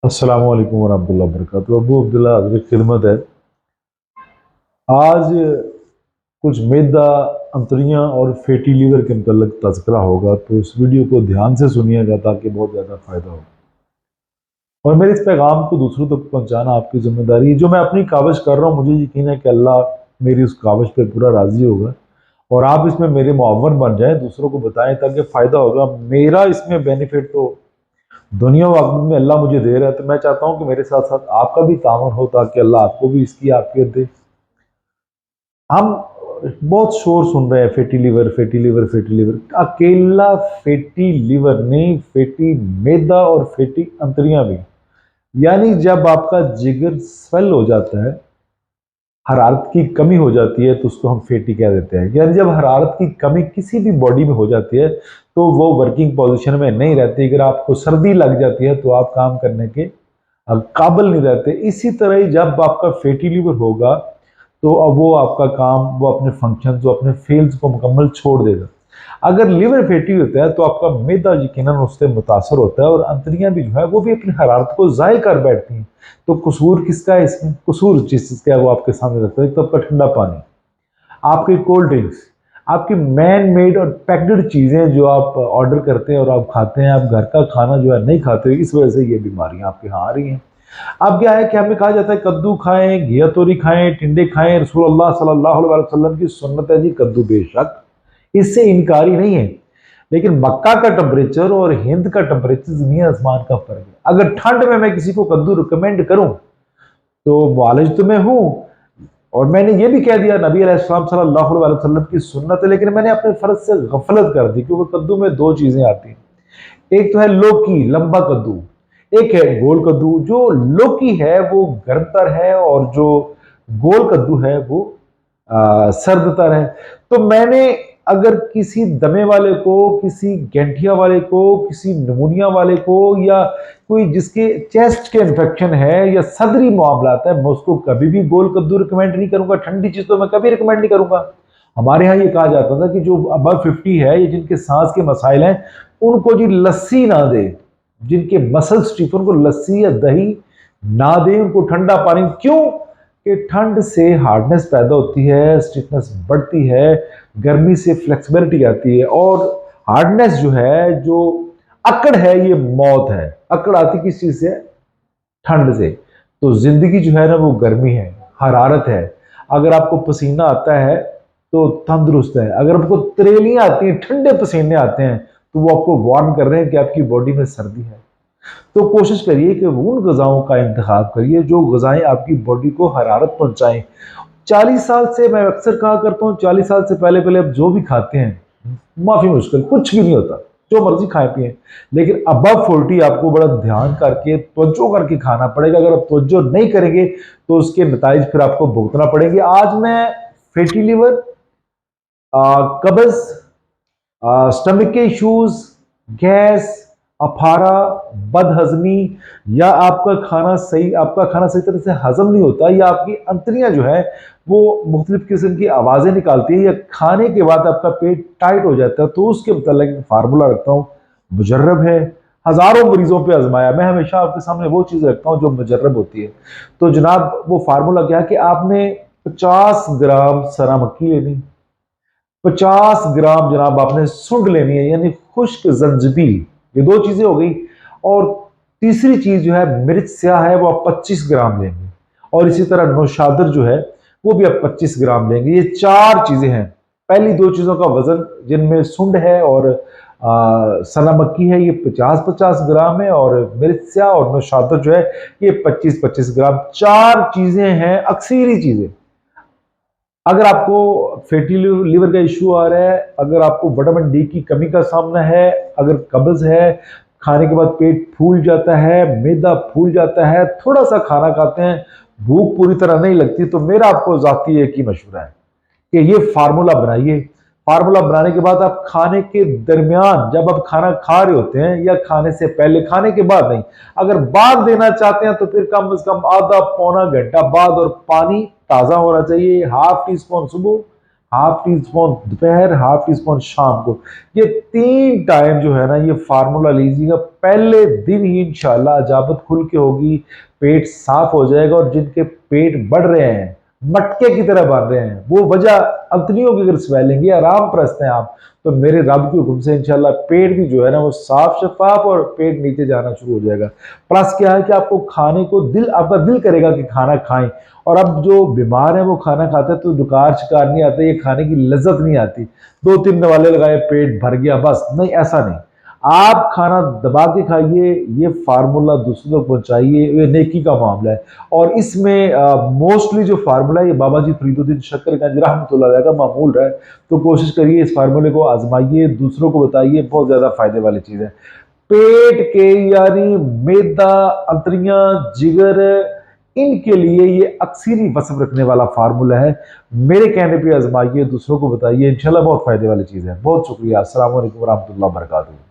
अस्सलामु अलैकुम वरहमतुल्लाहि वबरकातुहू। अबू अब्दुल्ला हज़रत खिदमत है। आज कुछ मैदा, अंतड़ियाँ और फैटी लीवर के मतलब तज़किरा होगा, तो इस वीडियो को ध्यान से सुनिएगा ताकि बहुत ज़्यादा फ़ायदा हो। और मेरे इस पैगाम को दूसरों तक पहुँचाना आपकी ज़िम्मेदारी है। जो मैं अपनी काविश कर रहा हूँ, मुझे यकीन है कि अल्लाह मेरी उस काविश पर पूरा राज़ी होगा और आप इसमें मेरे मुआवन बन जाएँ, दूसरों को बताएँ ताकि फ़ायदा होगा। मेरा इसमें बेनिफिट तो दुनिया व आखिरत में अल्लाह मुझे दे रहा है, तो मैं चाहता हूँ कि मेरे साथ साथ आपका भी तावन हो ताकि अल्लाह आपको भी इसकी आफियत दे। हम बहुत शोर सुन रहे हैं, fatty liver fatty liver fatty liver. अकेला फैटी लिवर नहीं, फैटी मैदा और फैटी अंतड़ियां भी। यानी जब आपका जिगर स्वेल हो जाता है, हरारत की कमी हो जाती है, तो उसको हम फैटी कह देते हैं। यानी जब हरारत की कमी किसी भी बॉडी में हो जाती है तो वो वर्किंग पोजीशन में नहीं रहती। अगर आपको सर्दी लग जाती है तो आप काम करने के काबिल नहीं रहते। इसी तरह ही जब आपका फैटी लिवर होगा तो अब वो आपका काम, वो अपने फंक्शन, वो अपने फेल्स को मुकम्मल छोड़ देगा। अगर लिवर फैटी होता है तो आपका मैदा यकीनन उससे मुतासर होता है और अंतड़ियां भी जो है वो भी अपनी हरारत को ज़ाय कर बैठती हैं। तो कसूर किसका है इसमें? कसूर जिस चीज़ का है वो आपके सामने रखता है। एक तो आपका ठंडा पानी, आपकी कोल्ड ड्रिंक्स, आपकी मैन मेड और पैक्ड चीज़ें जो आप ऑर्डर करते हैं और आप खाते हैं, आप घर का खाना जो है नहीं खाते, इस वजह से ये बीमारियां आपके यहाँ आ रही हैं। अब क्या है कि हमें कहा जाता है कद्दू खाएं, घिया तोरी खाएं, टिंडे खाएं। रसूलुल्लाह सल्लल्लाहु अलैहि वसल्लम की सुन्नत है जी कद्दू, बेशक इससे इनकारी नहीं है। लेकिन मक्का का टेम्परेचर और हिंद का टेम्परेचर जमीन आसमान का फर्क है। अगर ठंड में मैं किसी को कद्दू रिकमेंड करूं तो मुआलिज तो मैं हूं, और मैंने ये भी कह दिया नबी अलैहिस्सलाम सल्लल्लाहु अलैहि वसल्लम की सुन्नत है, लेकिन मैंने अपने फर्ज से गफलत कर दी। क्योंकि कद्दू में दो चीजें आती हैं, एक तो है लौकी, लंबा कद्दू, एक है गोल कद्दू। जो लौकी है वो गर्मतर है और जो गोल कद्दू है वो सर्दतर है। तो मैंने अगर किसी दमे वाले को, किसी गैंठिया वाले को, किसी नमूनिया वाले को, या कोई जिसके चेस्ट के इन्फेक्शन है या सदरी मामला है, मैं उसको कभी भी गोल कद्दू रिकमेंड नहीं करूंगा। ठंडी चीज तो मैं कभी रिकमेंड नहीं करूंगा। हमारे यहाँ ये कहा जाता था कि जो अबव 50 है या जिनके सांस के मसाइल हैं, उनको जी लस्सी ना दे। जिनके मसल स्टिफ, उनको लस्सी या दही ना दे, उनको ठंडा पानी। क्यों? कि ठंड से हार्डनेस पैदा होती है, स्टिफनेस बढ़ती है, गर्मी से फ्लेक्सिबिलिटी आती है। और हार्डनेस जो है, जो अकड़ है, ये मौत है। अकड़ आती किस चीज से? ठंड से। तो जिंदगी जो है ना वो गर्मी है, हरारत है। अगर आपको पसीना आता है तो तंदुरुस्त है। अगर आपको त्रेलियां आती हैं, ठंडे पसीने आते हैं, तो वो आपको वार्न कर रहे हैं कि आपकी बॉडी में सर्दी है। तो कोशिश करिए कि उन गजाओं का इंतखाब करिए जो गजाएं आपकी बॉडी को हरारत पहुंचाएं। 40 साल से मैं अक्सर कहा करता हूँ, 40 साल से पहले पहले आप जो भी खाते हैं, माफी मुश्किल कुछ भी नहीं होता, जो मर्जी खाए पिए। लेकिन अबव 40 आपको बड़ा ध्यान करके, तवज्जो करके खाना पड़ेगा। अगर आप तवज्जो नहीं करेंगे तो उसके नताइज फिर आपको भुगतना पड़ेंगे। आज मैं फैटी लिवर, कब्ज, स्टमक के इश्यूज, गैस, अफारा, बदहजमी, या आपका खाना सही तरह से हजम नहीं होता, या आपकी अंतड़ियां जो है वो मुख्तलिफ किस्म की आवाजें निकालती है, या खाने के बाद आपका पेट टाइट हो जाता है, तो उसके मतलब एक फार्मूला रखता हूँ, मुजर्रब है, हजारों मरीजों पे आजमाया। मैं हमेशा आपके सामने वो चीज रखता हूँ जो मुजर्रब होती है। तो जनाब वो फार्मूला क्या है कि आपने 50 ग्राम सरा मक्की लेनी, 50 ग्राम जनाब आपने सुंड लेनी है, यानी खुश्क जंजबील। ये दो चीजें हो गई। और तीसरी चीज जो है मिर्च स्याह है, वो आप 25 ग्राम लेंगे। और इसी तरह नौशादर जो है वो भी आप 25 ग्राम लेंगे। ये चार चीजें हैं। पहली दो चीजों का वजन, जिनमें सुंड है और सना मक्की है, ये 50-50 ग्राम है, और मिर्च स्याह और नौशादर जो है ये 25-25 ग्राम। चार चीजें हैं, अक्सीरी चीजें। अगर आपको फैटी लिवर का इश्यू आ रहा है, अगर आपको विटामिन डी की कमी का सामना है, अगर कब्ज है, खाने के बाद पेट फूल जाता है, मैदा फूल जाता है, थोड़ा सा खाना खाते हैं, भूख पूरी तरह नहीं लगती, तो मेरा आपको जाती एक ही मशवरा है कि ये फार्मूला बनाइए। फार्मूला बनाने के बाद आप खाने के दरमियान, जब आप खाना खा रहे होते हैं, या खाने से पहले, खाने के बाद नहीं, अगर बाद देना चाहते हैं तो फिर कम से कम आधा पौना घंटा बाद, और पानी ताजा होना चाहिए। ½ टी स्पून सुबह, हाफ टी स्पून दोपहर, हाफ टी स्पून शाम को। ये 3 टाइम जो है ना, ये फार्मूला लीजिएगा, पहले दिन ही इंशाल्लाह अजाबत खुल के होगी, पेट साफ हो जाएगा। और जिनके पेट बढ़ रहे हैं, मटके की तरह बन रहे हैं, वो वजह अंतड़ियों की अगर स्वेलिंग है, आराम परस्त हैं आप, तो मेरे रब के हुक्म से इंशाल्लाह पेट भी जो है ना वो साफ शफाफ और पेट नीचे जाना शुरू हो जाएगा। प्लस क्या है कि आपको खाने को आपका दिल करेगा कि खाना खाएं। और अब जो बीमार है वो खाना खाते हैं तो डुकार शिकार नहीं आते, ये खाने की लज्जत नहीं आती। 2-3 दवाले लगाए, पेट भर गया, बस नहीं, ऐसा नहीं। आप खाना दबा के खाइए, ये फार्मूला दूसरों तक पहुंचाइए, ये नेकी का मामला है। और इसमें मोस्टली जो फार्मूला है, ये बाबा जी फरीदुद्दीन शक्करगंज रहमतुल्लाह अलैह का मामूल है। तो कोशिश करिए इस फार्मूले को आजमाइए, दूसरों को बताइए, बहुत ज्यादा फायदे वाली चीज है। पेट के यानी मैदा, अंतड़ियां, जिगर, इनके लिए ये अक्सरी वसफ रखने वाला फार्मूला है। मेरे कहने पे आजमाइए, दूसरों को बताइए, इंशाल्लाह बहुत फायदे वाली चीज है। बहुत शुक्रिया। अस्सलाम वालेकुम रहमतुल्लाह बरकातहू।